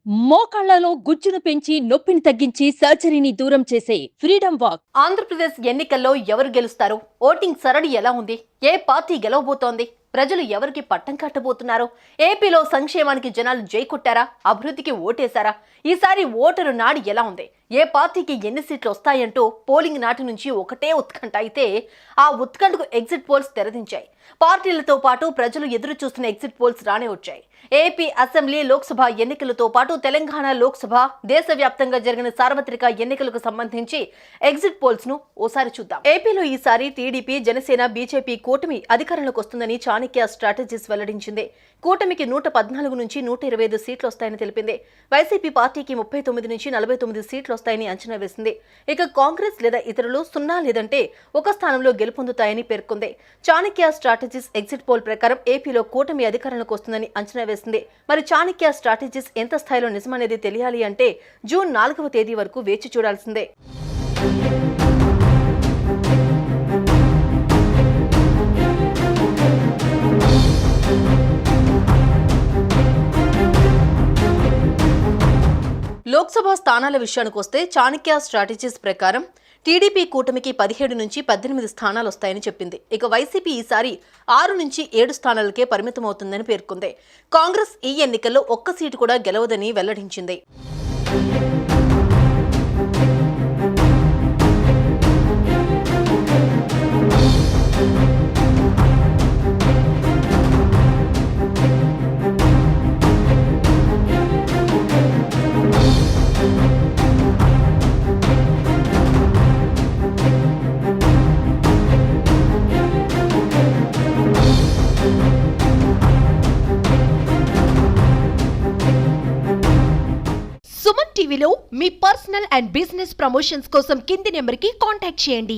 మోకాళ్లలో గుజ్జును పెంచి నొప్పిని తగ్గించి సర్జరీని దూరం చేసే ఫ్రీడమ్ వాక్. ఆంధ్రప్రదేశ్ ఎన్నికల్లో ఎవరు గెలుస్తారు? ఓటింగ్ సరళి ఎలా ఉంది? ఏ పార్టీ గెలవబోతోంది? ప్రజలు ఎవరికి పట్టం కట్టబోతున్నారు? ఏపీలో సంక్షేమానికి జనాలు జై కొట్టారా? అభివృద్ధికి ఓటేశారా? ఈసారి ఓటరు నాడి ఎలా ఉంది? ఏ పార్టీకి ఎన్ని సీట్లు వస్తాయంటూ పోలింగ్ నాటి నుంచి ఒకటే ఉత్కంఠ అయితే ఆ ఉత్కంఠకు ఎగ్జిట్ పోల్స్ తెరదించాయి. పార్టీలతో పాటు ప్రజలు ఎదురు చూస్తున్న ఎగ్జిట్ పోల్స్ రానే వచ్చాయి. ఏపీ అసెంబ్లీ లోక్సభ ఎన్నికలతో పాటు తెలంగాణ లోక్సభ, దేశవ్యాప్తంగా జరిగిన సార్వత్రిక ఎన్నికలకు సంబంధించి ఎగ్జిట్ పోల్స్ ను ఓసారి చూద్దాం. ఏపీలో ఈసారి టీడీపీ, జనసేన, బీజేపీ కూటమి అధికారంలోకి వస్తుందని చాణక్య స్ట్రాటజీస్ వెల్లడించింది. కూటమికి 114 నుంచి 125 సీట్లు వస్తాయని తెలిపింది. వైసీపీ పార్టీకి 39 నుంచి 49 సీట్లు వస్తాయని అంచనా వేసింది. ఇక కాంగ్రెస్ లేదా ఇతరులు 0 లేదంటే ఒక స్థానంలో గెలుపొందుతాయని పేర్కొంది. చాణక్య స్ట్రాటజీస్ ఎగ్జిట్ పోల్ ప్రకారం ఏపీలో కూటమి అధికారంలోకి వస్తుందని అంచనా వేసింది. మరి చాణక్య స్ట్రాటజీస్ ఎంత స్థాయిలో నిజమనేది తెలియాలి అంటే జూన్ 4వ తేదీ వరకు వేచి చూడాల్సిందే. లోక్సభ స్థానాల విషయానికి వస్తే చాణక్య స్ట్రాటజీస్ ప్రకారం టీడీపీ కూటమికి 17 నుంచి 18 స్థానాలు వస్తాయని చెప్పింది. ఇక వైసీపీ ఈసారి 6 నుంచి 7 స్థానాలకే పరిమితమవుతుందని పేర్కొంది. కాంగ్రెస్ ఈ ఎన్నికల్లో ఒక్క సీటు కూడా గెలవదని వెల్లడించింది. సుమన్ టీవీలో మీ పర్సనల్ అండ్ బిజినెస్ ప్రమోషన్స్ కోసం కింది నెంబర్కి కాంటాక్ట్ చేయండి.